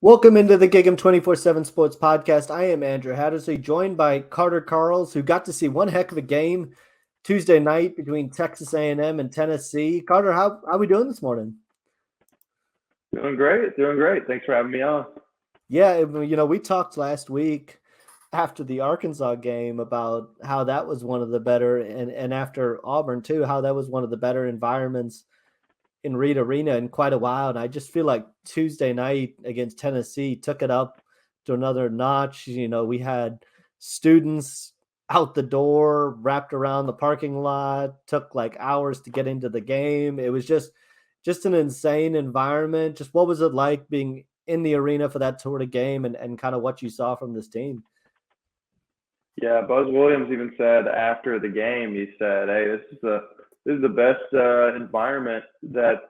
Welcome into the GigEm247 Sports Podcast. I am Andrew Hattersley, joined by Carter Karels, who got to see one heck of a game Tuesday night between Texas A&M and Tennessee. Carter, how we doing this morning? Doing great. Thanks for having me on. Yeah, we talked last week after the Arkansas game about how that was one of the better, and after Auburn too, how that was one of the better environments in Reed Arena in quite a while. And I just feel like Tuesday night against Tennessee took it up to another notch. We had students out the door, wrapped around the parking lot, took like hours to get into the game. It was just an insane environment. Just what was it like being in the arena for that sort of game and kind of what you saw from this team? Yeah, Buzz Williams even said after the game, he said, "Hey, this is the best environment that,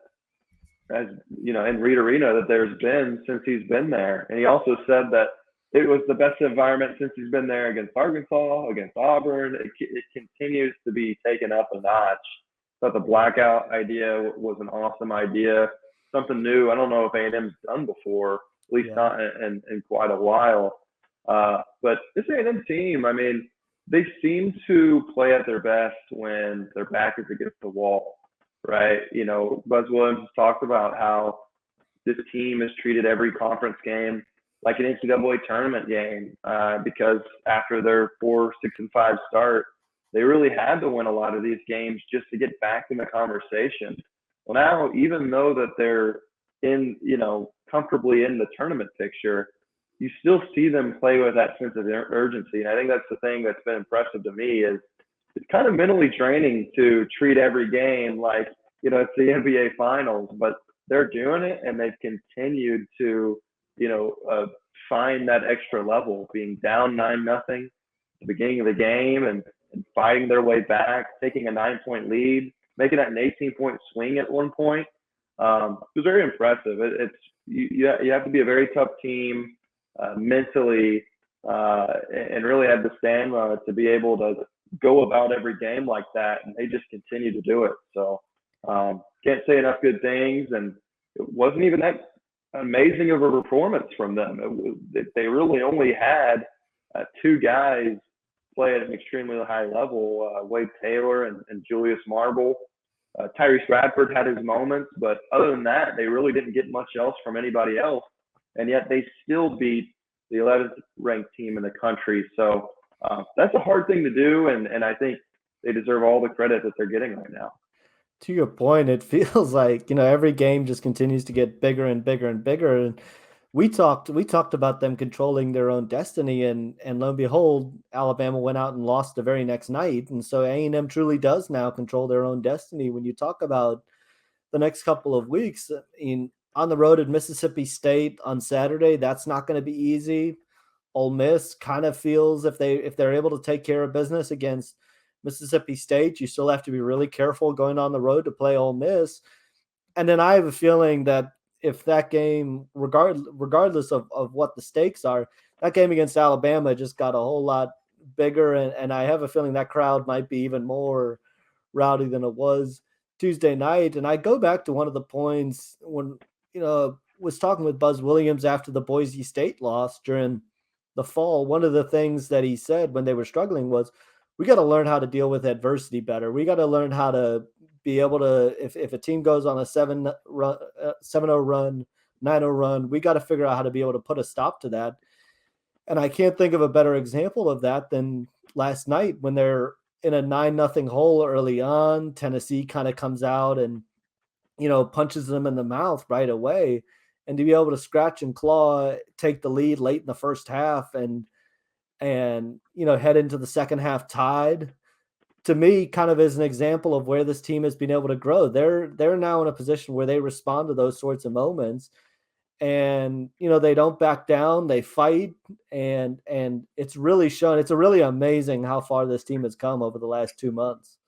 as in Reed Arena that there's been since he's been there." And he also said that it was the best environment since he's been there against Arkansas, against Auburn. It continues to be taken up a notch. Thought the blackout idea was an awesome idea, something new. I don't know if A&M's done before, at least not in quite a while. But this A&M team, I mean, they seem to play at their best when their back is against the wall, right? Buzz Williams has talked about how this team has treated every conference game like an NCAA tournament game because after their 4-6-5 start, they really had to win a lot of these games just to get back in the conversation. Well, now, even though that they're comfortably in the tournament picture, you still see them play with that sense of urgency. And I think that's the thing that's been impressive to me is it's kind of mentally draining to treat every game like, it's the NBA finals, but they're doing it and they've continued to, find that extra level, being down 9-0 at the beginning of the game and fighting their way back, taking a 9-point lead, making that an 18-point swing at one point. It was very impressive. You have to be a very tough team mentally and really have the stamina to be able to go about every game like that, and they just continue to do it. So can't say enough good things, and it wasn't even that amazing of a performance from them. They really only had two guys play at an extremely high level, Wade Taylor and Julius Marble. Tyrese Bradford had his moments, but other than that, they really didn't get much else from anybody else, and yet they still beat the 11th ranked team in the country. So that's a hard thing to do, and I think they deserve all the credit that they're getting right now. To your point, it feels like, every game just continues to get bigger and bigger and bigger. And we talked about them controlling their own destiny, and lo and behold, Alabama went out and lost the very next night. And so A&M truly does now control their own destiny. When you talk about the next couple of weeks, on the road at Mississippi State on Saturday, that's not going to be easy. Ole Miss kind of feels if they're able to take care of business against Mississippi State, you still have to be really careful going on the road to play Ole Miss. And then I have a feeling that if that game, regardless of what the stakes are, that game against Alabama just got a whole lot bigger. And I have a feeling that crowd might be even more rowdy than it was Tuesday night. And I go back to one of the points when, was talking with Buzz Williams after the Boise State loss during the fall. One of the things that he said when they were struggling was, we got to learn how to deal with adversity better. We got to learn how to be able to, if a team goes on a 7-0 run, 9-0 run, we got to figure out how to be able to put a stop to that. And I can't think of a better example of that than last night when they're in a 9-0 hole early on. Tennessee kind of comes out and, punches them in the mouth right away. And to be able to scratch and claw, take the lead late in the first half and head into the second half tied, to me kind of is an example of where this team has been able to grow. They're now in a position where they respond to those sorts of moments, and they don't back down, they fight, and it's really shown. It's really amazing how far this team has come over the last 2 months.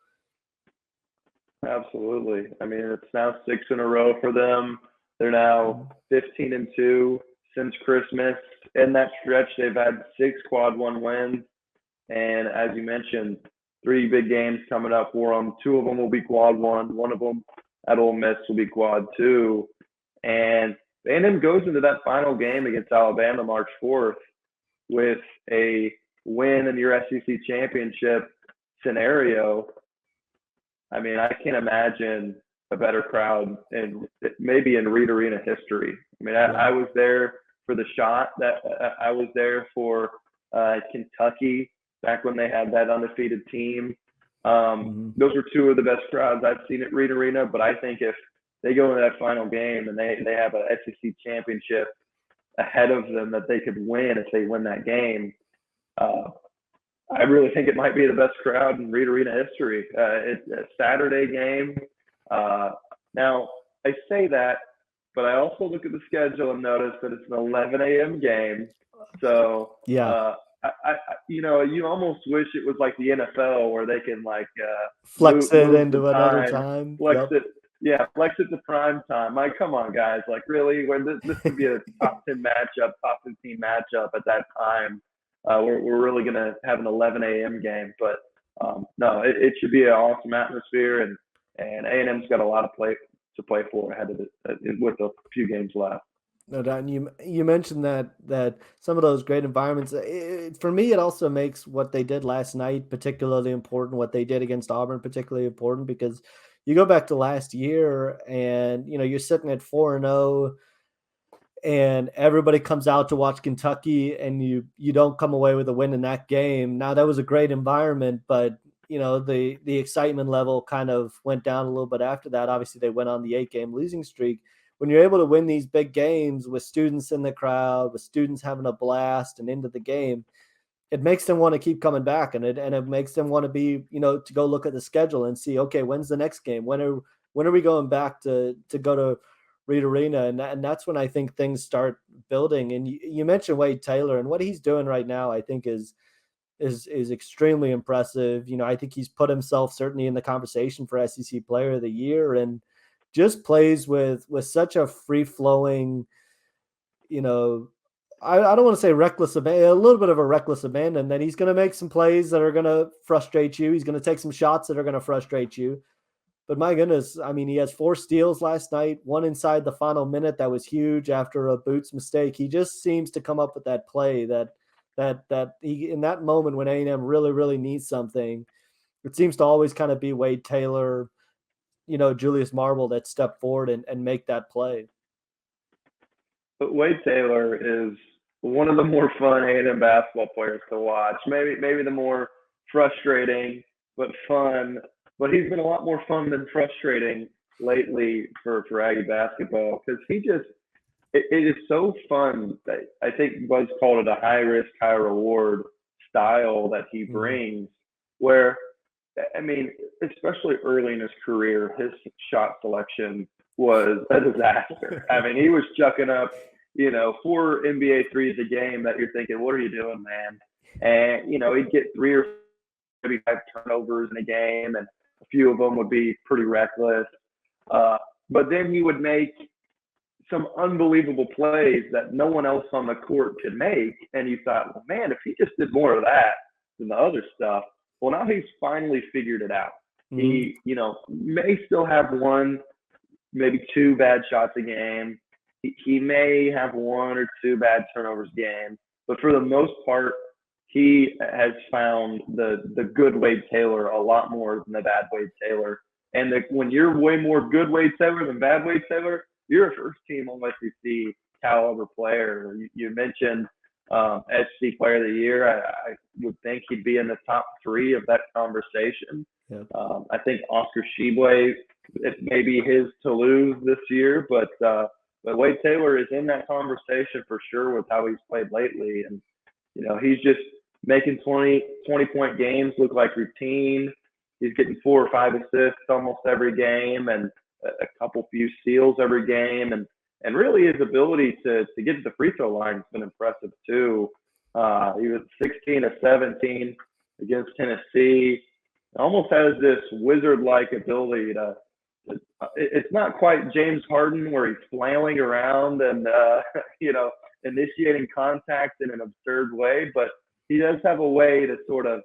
Absolutely. I mean, it's now 6 in a row for them. They're now 15-2 since Christmas. In that stretch, they've had 6 quad one wins. And as you mentioned, 3 big games coming up for them. 2 of them will be quad one. One of them at Ole Miss will be quad two. And A&M goes into that final game against Alabama March 4th with a win in your SEC championship scenario. I mean, I can't imagine a better crowd and maybe in Reed Arena history. I mean, I was there for the shot that I was there for Kentucky back when they had that undefeated team. Those are two of the best crowds I've seen at Reed Arena. But I think if they go into that final game and they have a SEC championship ahead of them that they could win if they win that game, I really think it might be the best crowd in Reed Arena history. It's a Saturday game. Now, I say that, but I also look at the schedule and notice that it's an 11 a.m. game. So, you almost wish it was like the NFL where they can flex it into another time. Flex it to prime time. Like, come on, guys. Like, really? This could be a top 10 matchup, top 15 matchup at that time. We're really going to have an 11 a.m. game. But, no, it should be an awesome atmosphere. And A&M's got a lot to play for ahead of it with a few games left. No doubt. And you mentioned that some of those great environments, for me, it also makes what they did last night particularly important, what they did against Auburn particularly important, because you go back to last year and, you're sitting at 4-0 and everybody comes out to watch Kentucky and you don't come away with a win in that game. Now, that was a great environment, but the excitement level kind of went down a little bit after that. Obviously, they went on the 8-game losing streak. When you're able to win these big games with students in the crowd, with students having a blast and into the game, it makes them want to keep coming back, and it makes them want to be, to go look at the schedule and see, okay, when's the next game? When are we going back to go to Reed Arena? And that's when I think things start building. And you mentioned Wade Taylor, and what he's doing right now, I think is extremely impressive. I think he's put himself certainly in the conversation for SEC Player of the Year, and just plays with such a free-flowing, I don't want to say reckless abandon, a little bit of a reckless abandon, that he's going to make some plays that are going to frustrate you. He's going to take some shots that are going to frustrate you. But my goodness, I mean, he has 4 steals last night, one inside the final minute that was huge after a Boots mistake. He just seems to come up with that play that he, in that moment when A&M really, really needs something, it seems to always kind of be Wade Taylor, Julius Marble that step forward and make that play. But Wade Taylor is one of the more fun A&M basketball players to watch. Maybe the more frustrating, but fun. But he's been a lot more fun than frustrating lately for Aggie basketball, because it is so fun. That I think Buzz called it a high risk, high reward style that he brings, where, I mean, especially early in his career, his shot selection was a disaster. I mean, he was chucking up, 4 NBA threes a game that you're thinking, what are you doing, man? And, he'd get 3 or maybe 5 turnovers in a game, and a few of them would be pretty reckless. But then he would make some unbelievable plays that no one else on the court could make. And you thought, well, man, if he just did more of that than the other stuff. Well, now he's finally figured it out. He, may still have 1, maybe 2 bad shots a game. He may have 1 or 2 bad turnovers a game. But for the most part, he has found the good Wade Taylor a lot more than the bad Wade Taylor. And when you're way more good Wade Taylor than bad Wade Taylor, you're a first-team all-SEC caliber player. You mentioned SEC Player of the Year. I would think he'd be in the top 3 of that conversation. Yeah. I think Oscar Tshiebwe, it may be his to lose this year, but Wade Taylor is in that conversation for sure with how he's played lately. And, he's just making 20-point games look like routine. He's getting 4 or 5 assists almost every game, and a couple few steals every game. And really his ability to get to the free throw line has been impressive too. He was 16 of 17 against Tennessee. Almost has this wizard-like ability to it's not quite James Harden where he's flailing around and, initiating contact in an absurd way, but he does have a way to sort of,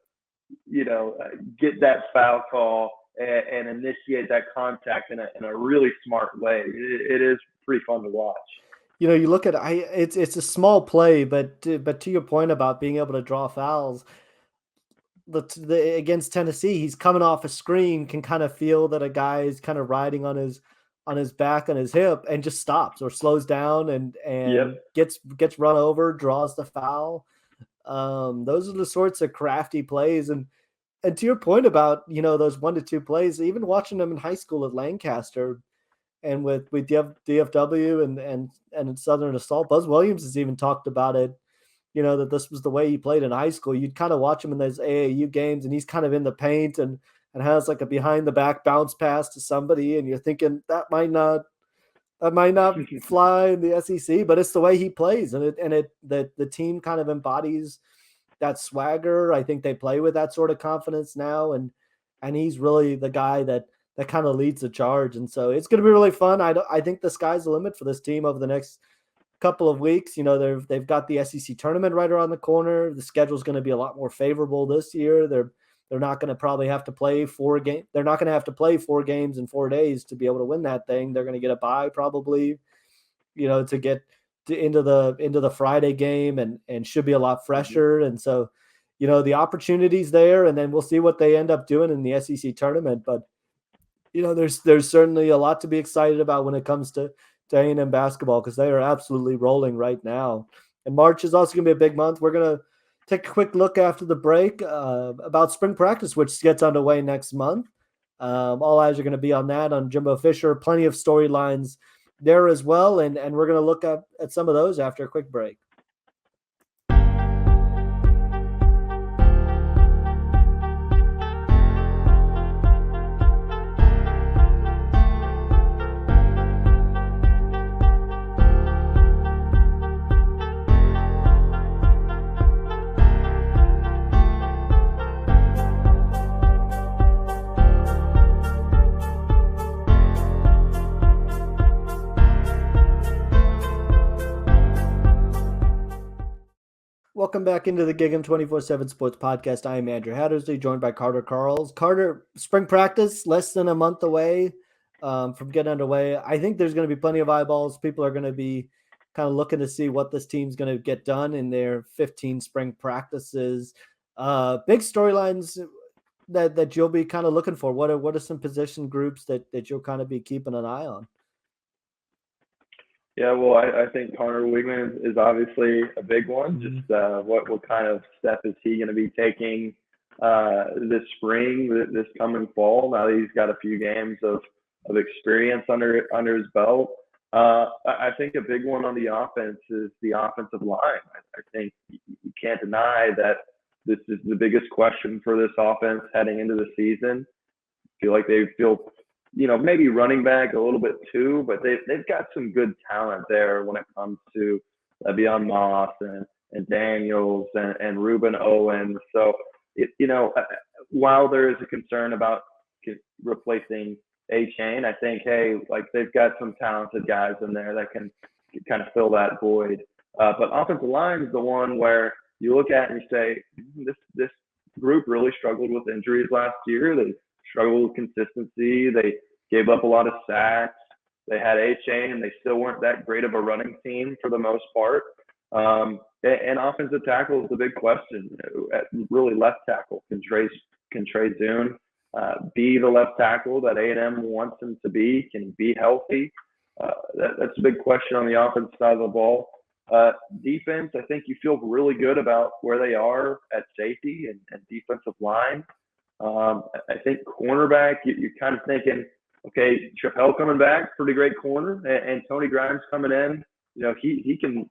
get that foul call and initiate that contact in a really smart way. It is pretty fun to watch. You look at it's a small play, but to your point about being able to draw fouls, against Tennessee, he's coming off a screen, can kind of feel that a guy is kind of riding on his back, on his hip, and just stops or slows down and Yep. gets run over, draws the foul. Those are the sorts of crafty plays, and to your point about those 1 to 2 plays, even watching them in high school at Lancaster and with DFW and Southern Assault, Buzz Williams has even talked about it, that this was the way he played in high school. You'd kind of watch him in those AAU games, and he's kind of in the paint and has like a behind the back bounce pass to somebody, and you're thinking that might not fly in the SEC, but it's the way he plays, and the team kind of embodies that swagger. I think they play with that sort of confidence now, and he's really the guy that kind of leads the charge, and so it's going to be really fun. I think the sky's the limit for this team over the next couple of weeks. They've got the SEC tournament right around the corner. The schedule is going to be a lot more favorable this year. They're not going to probably have to play 4 games. They're not going to have to play 4 games in 4 days to be able to win that thing. They're going to get a bye probably, to get into the Friday game and should be a lot fresher. And so, the opportunities there, and then we'll see what they end up doing in the SEC tournament. But there's certainly a lot to be excited about when it comes to A&M basketball, because they are absolutely rolling right now. And March is also going to be a big month. We're going to take a quick look after the break about spring practice, which gets underway next month. All eyes are going to be on that, on Jimbo Fisher. Plenty of storylines there as well, and we're going to look at some of those after a quick break. Welcome back into the GigEm247 Sports Podcast. I am Andrew Hattersley, joined by Carter Karels. Carter, spring practice less than a month away from getting underway. I think there's going to be plenty of eyeballs. People are going to be kind of looking to see what this team's going to get done in their 15 spring practices. Big storylines that you'll be kind of looking for. What are some position groups that you'll kind of be keeping an eye on? Yeah, well, I think Connor Wigman is obviously a big one. Mhm. Just what kind of step is he going to be taking this spring, this coming fall? Now that he's got a few games of experience under his belt. I think a big one on the offense is the offensive line. I think you can't deny that this is the biggest question for this offense heading into the season. I feel like they feel maybe running back a little bit too, but they've got some good talent there when it comes to Le'Veon Moss and Daniels and Ruben Owens. So, while there is a concern about replacing A-Chain, I think, hey, like they've got some talented guys in there that can kind of fill that void. But offensive line is the one where you look at and you say, this group really struggled with injuries last year. They struggled with consistency. They gave up a lot of sacks. They had A-Chain, and they still weren't that great of a running team for the most part. And offensive tackle is the big question. At really left tackle, can Trey Zune be the left tackle that A&M wants him to be? Can he be healthy? That's a big question on the offensive side of the ball. Defense, I think you feel really good about where they are at safety and defensive line. I think cornerback, you're kind of thinking, okay, Chappelle coming back, pretty great corner, and Tony Grimes coming in. He can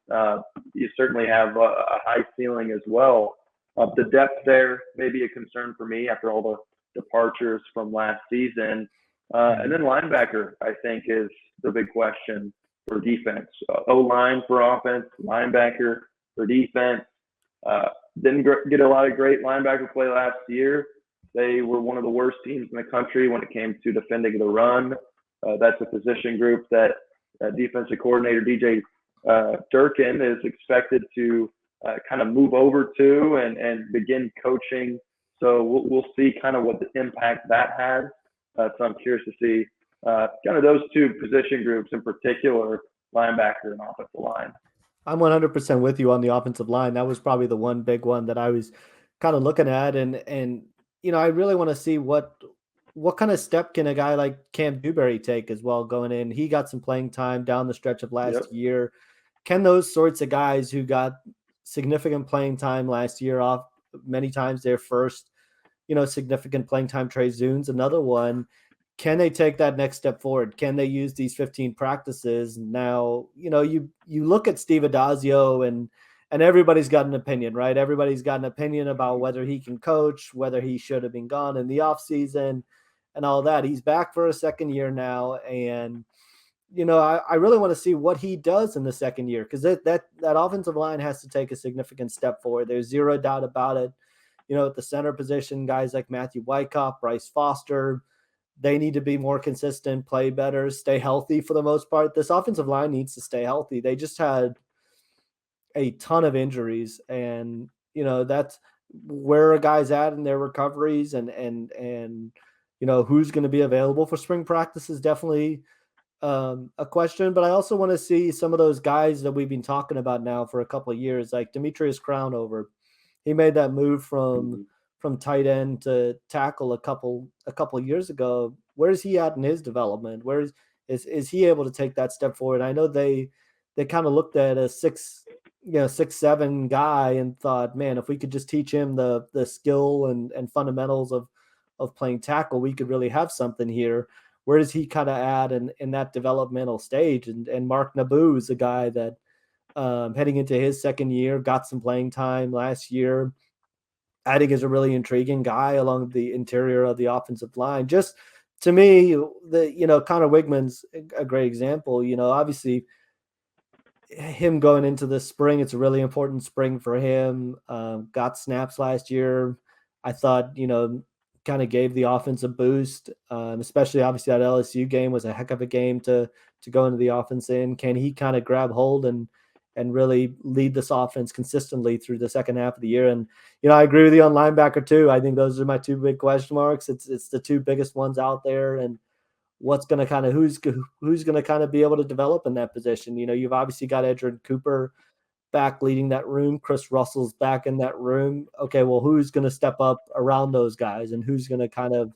you certainly have a high ceiling as well. The depth there may be a concern for me after all the departures from last season. And then linebacker, I think, is the big question for defense. O-line for offense, linebacker for defense. Didn't get a lot of great linebacker play last year. They were one of the worst teams in the country when it came to defending the run. That's a position group that defensive coordinator DJ Durkin is expected to kind of move over to and begin coaching. So we'll see kind of what the impact that has. So I'm curious to see kind of those two position groups in particular linebacker and offensive line. I'm 100% with you on the offensive line. That was probably the one big one that I was kind of looking at, and I really want to see what kind of step can a guy like Cam Dewberry take as well going in. He got some playing time down the stretch of last Yep. year. Can those sorts of guys who got significant playing time last year, off many times their first, significant playing time, Trey Zune's another one. Can they take that next step forward? Can they use these 15 practices? Now, you look at Steve Adazio, and everybody's got an opinion, right? Everybody's got an opinion about whether he can coach, whether he should have been gone in the offseason and all that. He's back for a second year now. And, I really want to see what he does in the second year, because that offensive line has to take a significant step forward. There's zero doubt about it. At the center position, guys like Matthew Wyckoff, Bryce Foster, they need to be more consistent, play better, stay healthy for the most part. This offensive line needs to stay healthy. They just had a ton of injuries, and that's where a guy's at in their recoveries, and who's going to be available for spring practice is definitely a question. But I also want to see some of those guys that we've been talking about now for a couple of years, like Demetrius Crownover. He made that move from tight end to tackle a couple of years ago. Where's he at in his development? Where is he able to take that step forward? I know they kind of looked at a 6'7" guy and thought, man, if we could just teach him the skill and fundamentals of playing tackle, we could really have something here. Where does he kind of add in that developmental stage? And Mark Naboo is a guy that heading into his second year, got some playing time last year. I think is a really intriguing guy along the interior of the offensive line. Just to me, Connor Wigman's a great example. Obviously him going into the spring, it's a really important spring for him. Got snaps last year. I thought, kind of gave the offense a boost, especially obviously that LSU game was a heck of a game to go into the offense in. Can he kind of grab hold and really lead this offense consistently through the second half of the year? And, I agree with you on linebacker too. I think those are my two big question marks. It's the two biggest ones out there, and what's going to kind of, who's going to kind of be able to develop in that position. You've obviously got Edgerrin Cooper back leading that room. Chris Russell's back in that room. Okay, well, who's going to step up around those guys, and who's going to kind of,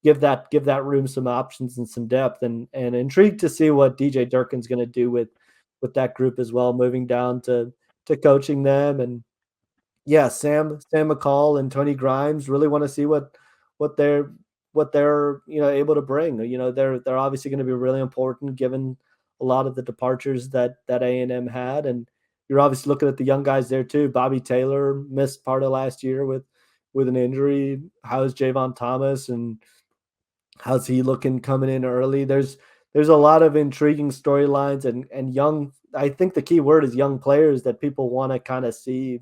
give that room some options and some depth, and intrigued to see what DJ Durkin's going to do with that group as well, moving down to coaching them. And yeah, Sam McCall and Tony Grimes, really want to see what they're able to bring. They're obviously going to be really important given a lot of the departures that A&M had, and you're obviously looking at the young guys there too. Bobby Taylor missed part of last year with an injury. How's Javon Thomas, and how's he looking coming in early? There's a lot of intriguing storylines and young. I think the key word is young players that people want to kind of see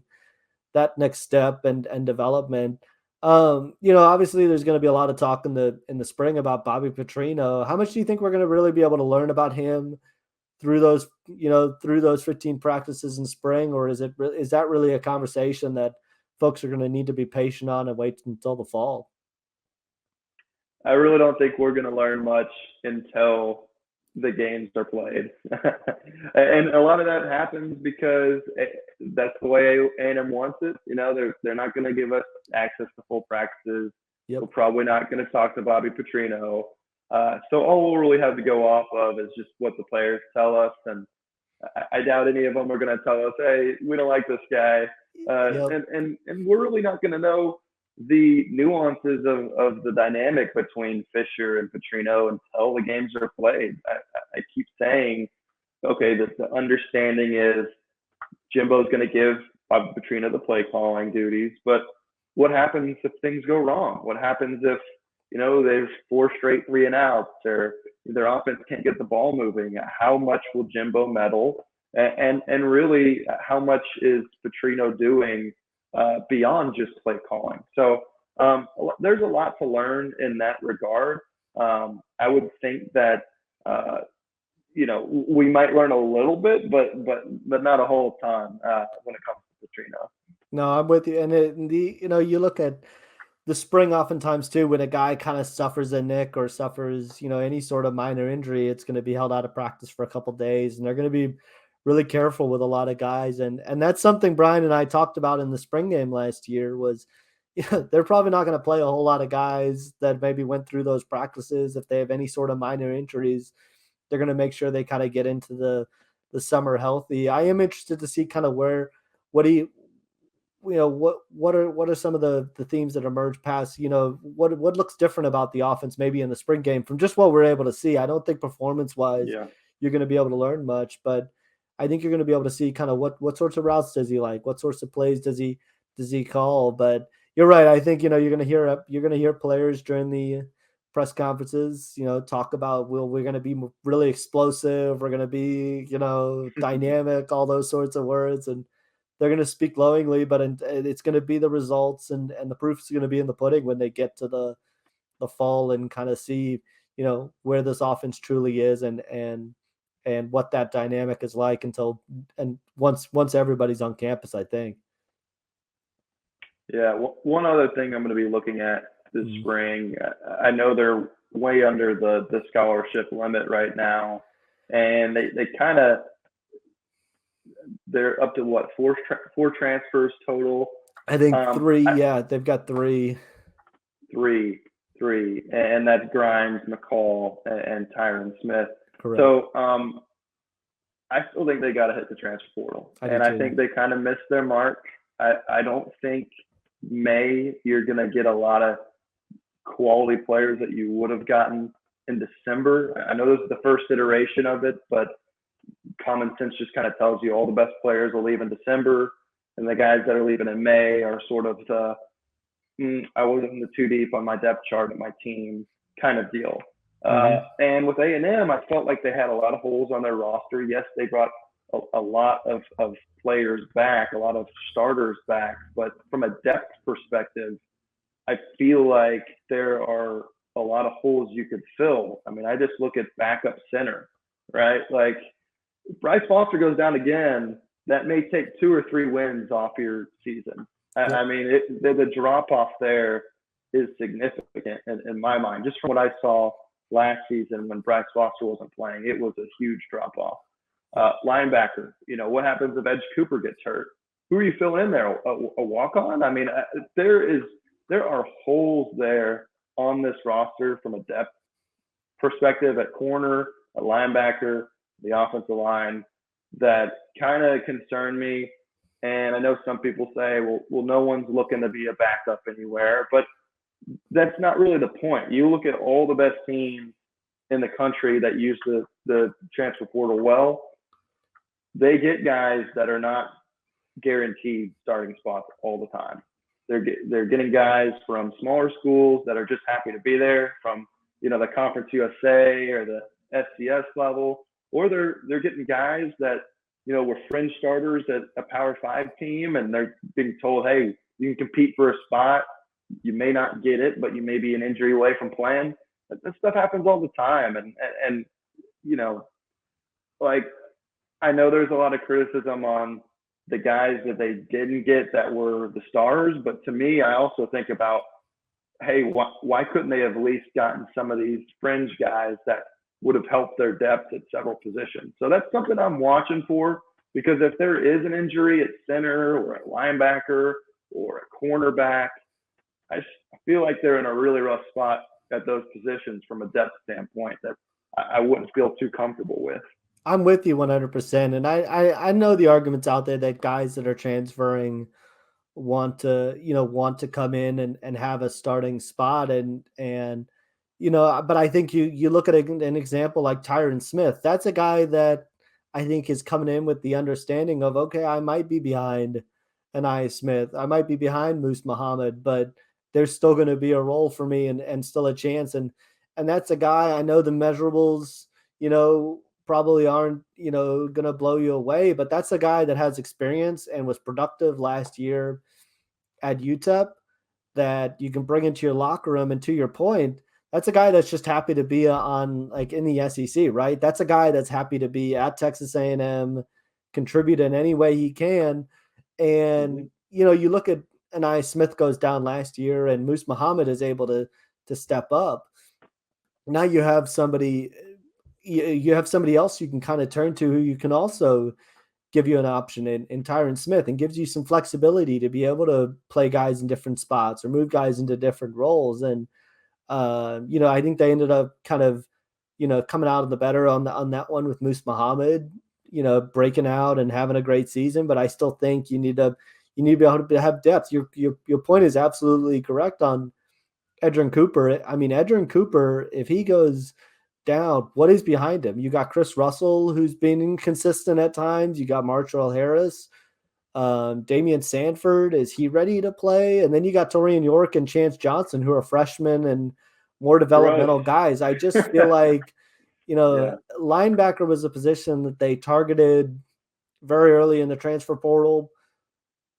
that next step and development. Obviously there's going to be a lot of talk in the spring about Bobby Petrino. How much do you think we're going to really be able to learn about him through those 15 practices in spring? Or is that really a conversation that folks are going to need to be patient on and wait until the fall? I really don't think we're going to learn much until the games are played. And a lot of that happens because that's the way A&M wants it. They're not going to give us access to full practices. Yep. We're probably not going to talk to Bobby Petrino. So all we'll really have to go off of is just what the players tell us. And I doubt any of them are going to tell us, hey, we don't like this guy. Yep. And we're really not going to know the nuances of the dynamic between Fisher and Petrino until the games are played. I keep saying, okay, the understanding is Jimbo's going to give Bobby Petrino the play calling duties, but what happens if things go wrong? What happens if, there's 4 straight 3-and-outs, or their offense can't get the ball moving? How much will Jimbo meddle? And really, how much is Petrino doing beyond just play calling? So there's a lot to learn in that regard. I would think that we might learn a little bit, but not a whole ton when it comes to Petrino. No, I'm with you. And you look at the spring oftentimes too, when a guy kind of suffers a nick or suffers, any sort of minor injury, it's going to be held out of practice for a couple of days, and they're going to be really careful with a lot of guys. And that's something Brian and I talked about in the spring game last year was, they're probably not going to play a whole lot of guys that maybe went through those practices. If they have any sort of minor injuries, they're going to make sure they kind of get into the summer healthy. I am interested to see kind of what do what are some of the themes that emerge past, what looks different about the offense maybe in the spring game from just what we're able to see. I don't think performance wise Yeah. you're going to be able to learn much, but I think you're going to be able to see kind of what sorts of routes does he like, what sorts of plays does he call. But you're right. I think you're going to hear players during the press conferences, talk about, we're going to be really explosive, we're going to be dynamic, all those sorts of words, and they're going to speak glowingly, but it's going to be the results and the proof is going to be in the pudding when they get to the fall and kind of see, where this offense truly is and what that dynamic is like once everybody's on campus, I think. Yeah. One other thing I'm going to be looking at this spring, I know they're way under the scholarship limit right now, and they kind of, they're up to what, four transfers total. I think three. Yeah, they've got three, and that's Grimes, McCall, and Tyron Smith. correct. So I still think they got to hit the transfer portal, I think they kind of missed their mark. I don't think May you're going to get a lot of quality players that you would have gotten in December. I know this is the first iteration of it, but common sense just kind of tells you all the best players will leave in December, and the guys that are leaving in May are sort of the I wasn't too deep on my depth chart of my team kind of deal. And with A&M, I felt like they had a lot of holes on their roster. Yes, they brought a lot of players back, a lot of starters back, but from a depth perspective, I feel like there are a lot of holes you could fill. I mean, I just look at backup center, right? Like, Bryce Foster goes down again, that may take 2 or 3 wins off your season. I mean, the drop off there is significant in my mind. Just from what I saw last season when Bryce Foster wasn't playing, it was a huge drop off. Linebacker, what happens if Edge Cooper gets hurt? Who are you filling in there? A walk on? I mean, there are holes there on this roster from a depth perspective at corner, at linebacker, the offensive line that kind of concern me. And I know some people say, well, no one's looking to be a backup anywhere, but that's not really the point. You look at all the best teams in the country that use the transfer portal well, they get guys that are not guaranteed starting spots all the time. They're getting guys from smaller schools that are just happy to be there, from the Conference USA or the FCS level, or they're getting guys that were fringe starters at a Power 5 team, and they're being told, hey, you can compete for a spot. You may not get it, but you may be an injury away from playing. That stuff happens all the time, and like, I know there's a lot of criticism on the guys that they didn't get that were the stars, but to me, I also think about, hey, why couldn't they have at least gotten some of these fringe guys that would have helped their depth at several positions? So that's something I'm watching for, because if there is an injury at center or at linebacker or at cornerback, I feel like they're in a really rough spot at those positions from a depth standpoint that I wouldn't feel too comfortable with. I'm with you 100%. And I know the arguments out there that guys that are transferring want to come in and have a starting spot. But I think you look at an example like Tyron Smith. That's a guy that I think is coming in with the understanding of, okay, I might be behind Anaya Smith, I might be behind Moose Muhammad, but there's still going to be a role for me and still a chance. And that's a guy, I know the measurables, probably aren't, going to blow you away, but that's a guy that has experience and was productive last year at UTEP that you can bring into your locker room. And to your point, that's a guy that's just happy to be on, like, in the SEC, right? That's a guy that's happy to be at Texas A&M, contribute in any way he can. And, you look at Anais Smith goes down last year and Moose Muhammad is able to step up, now you have somebody else you can kind of turn to who you can also give you an option in Tyron Smith, and gives you some flexibility to be able to play guys in different spots or move guys into different roles. And I think they ended up kind of coming out of the better on that one with Moose Muhammad, breaking out and having a great season. But I still think you need to be able to have depth. Your point is absolutely correct on Edgerrin Cooper. I mean, Edgerrin Cooper, if he goes down, what is behind him? You got Chris Russell, who's been inconsistent at times. You got Marshall Harris, Damian Sanford. Is he ready to play? And then you got Torian York and Chance Johnson, who are freshmen and more developmental guys. I just feel like, linebacker was a position that they targeted very early in the transfer portal.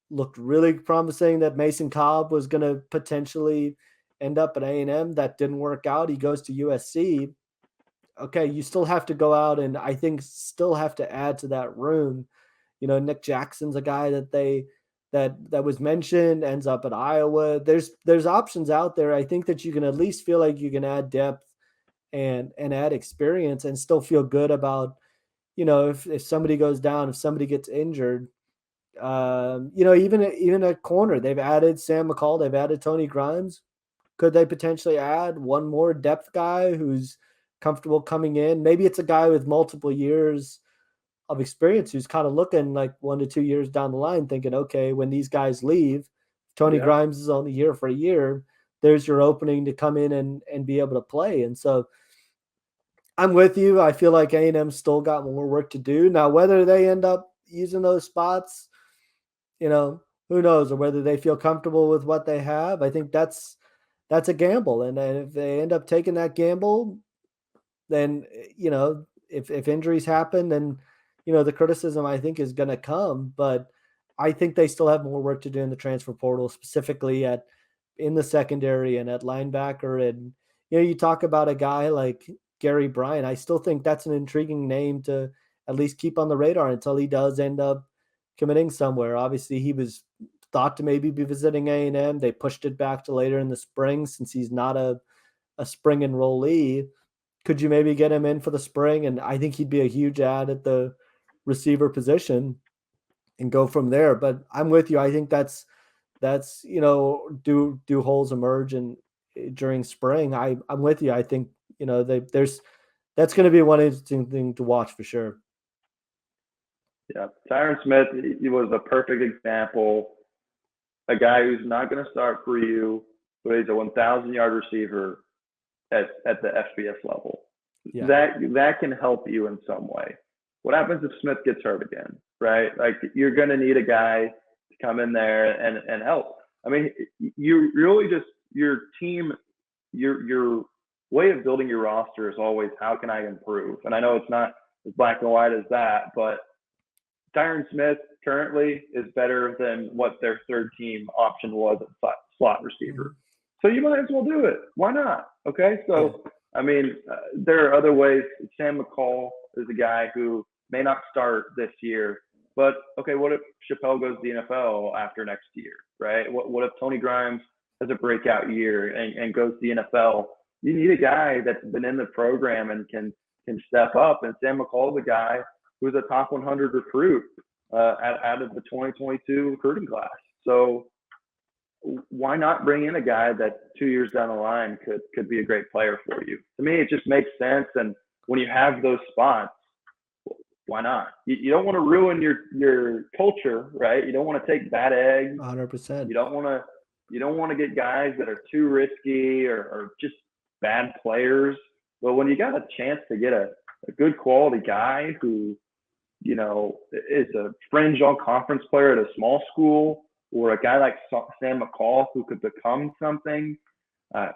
Looked really promising that Mason Cobb was going to potentially end up at A&M. That didn't work out. He goes to USC. Okay, you still have to go out and I think still have to add to that room. Nick Jackson's a guy that was mentioned, ends up at Iowa. There's options out there. I think that you can at least feel like you can add depth and add experience and still feel good about, if somebody goes down, if somebody gets injured. Even at corner, they've added Sam McCall, they've added Tony Grimes. Could they potentially add one more depth guy who's comfortable coming in? Maybe it's a guy with multiple years of experience who's kind of looking like 1 to 2 years down the line, thinking, okay, when these guys leave, Tony Grimes is only here for a year, there's your opening to come in and be able to play. And so I'm with you. I feel like A&M still got more work to do. Now, whether they end up using those spots, who knows, or whether they feel comfortable with what they have. I think that's a gamble. And if they end up taking that gamble, then, if injuries happen, then, the criticism I think is going to come. But I think they still have more work to do in the transfer portal, specifically in the secondary and at linebacker. And, you talk about a guy like Gary Bryant. I still think that's an intriguing name to at least keep on the radar until he does end up committing somewhere. Obviously, he was thought to maybe be visiting A&M. They pushed it back to later in the spring since he's not a spring enrollee. Could you maybe get him in for the spring? And I think he'd be a huge add at the receiver position and go from there. But I'm with you. I think that's do holes emerge during spring? I'm with you. I think that's going to be one interesting thing to watch for sure. Yeah, Tyron Smith, he was a perfect example. A guy who's not going to start for you, but he's a 1,000-yard receiver at the FBS level. Yeah. That can help you in some way. What happens if Smith gets hurt again, right? Like, you're going to need a guy to come in there and help. I mean, you really just, your team, your way of building your roster is always, how can I improve? And I know it's not as black and white as that, but Tyron Smith currently is better than what their third team option was at slot receiver. So you might as well do it. Why not? Okay. So, I mean, there are other ways. Sam McCall is a guy who may not start this year, but okay, what if Chappelle goes to the NFL after next year, right? What if Tony Grimes has a breakout year and goes to the NFL? You need a guy that's been in the program and can step up. And Sam McCall is a guy who's a top 100 recruit out of the 2022 recruiting class. So why not bring in a guy that 2 years down the line could be a great player for you? To me, it just makes sense. And when you have those spots, why not? You don't want to ruin your culture, right? You don't want to take bad eggs. 100%. You don't want to get guys that are too risky or just bad players. But when you got a chance to get a good quality guy who, is a fringe all-conference player at a small school, or a guy like Sam McCall who could become something, I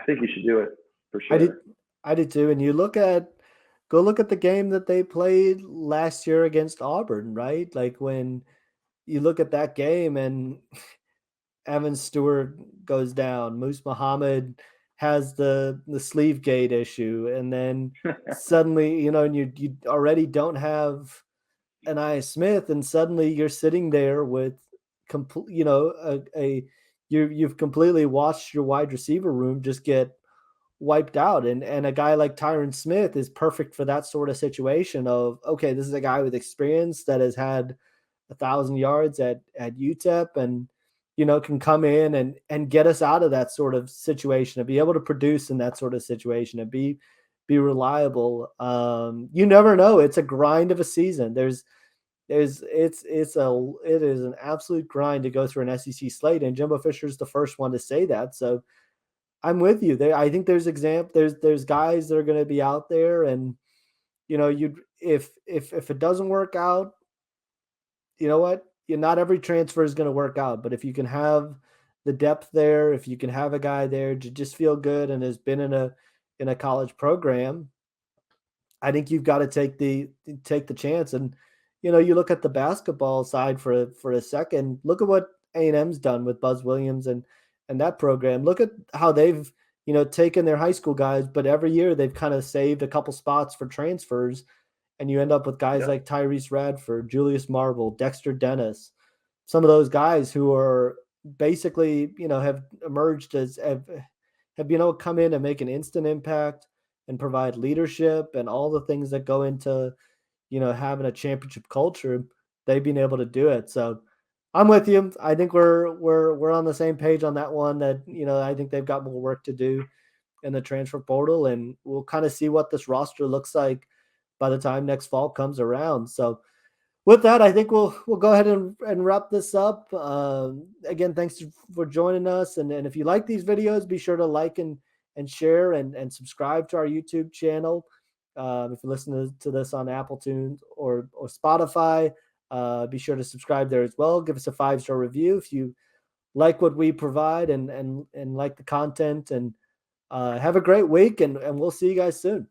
think you should do it for sure. I did too. And go look at the game that they played last year against Auburn, right? Like, when you look at that game and Evan Stewart goes down, Moose Muhammad has the sleeve gate issue, and then suddenly, and you already don't have Anais Smith, and suddenly you're sitting there with complete, you've completely watched your wide receiver room just get wiped out. And a guy like Tyron Smith is perfect for that sort of situation of, okay, this is a guy with experience that has had 1,000 yards at UTEP and, can come in and get us out of that sort of situation and be able to produce in that sort of situation and be reliable. You never know. It's a grind of a season. It is an absolute grind to go through an SEC slate, and Jimbo Fisher is the first one to say that. So I'm with you. I think there's guys that are going to be out there, and you if it doesn't work out, you know what? Not every transfer is going to work out, but if you can have the depth there, if you can have a guy there to just feel good and has been in a college program, I think you've got to take the chance. And you look at the basketball side for a second. Look at what A&M's done with Buzz Williams and that program. Look at how they've taken their high school guys, but every year they've kind of saved a couple spots for transfers, and you end up with guys Yeah. like Tyrese Radford, Julius Marble, Dexter Dennis, some of those guys who are basically have emerged as have come in and make an instant impact and provide leadership and all the things that go into having a championship culture. They've been able to do it. So I'm with you. I think we're on the same page on that one. That I think they've got more work to do in the transfer portal, and we'll kind of see what this roster looks like by the time next fall comes around. So with that, I think we'll go ahead and wrap this up. Again, thanks for joining us. And if you like these videos, be sure to like and share and subscribe to our YouTube channel. If you listen to this on Apple Tunes or Spotify, be sure to subscribe there as well. Give us a 5-star review if you like what we provide and like the content. And have a great week, and we'll see you guys soon.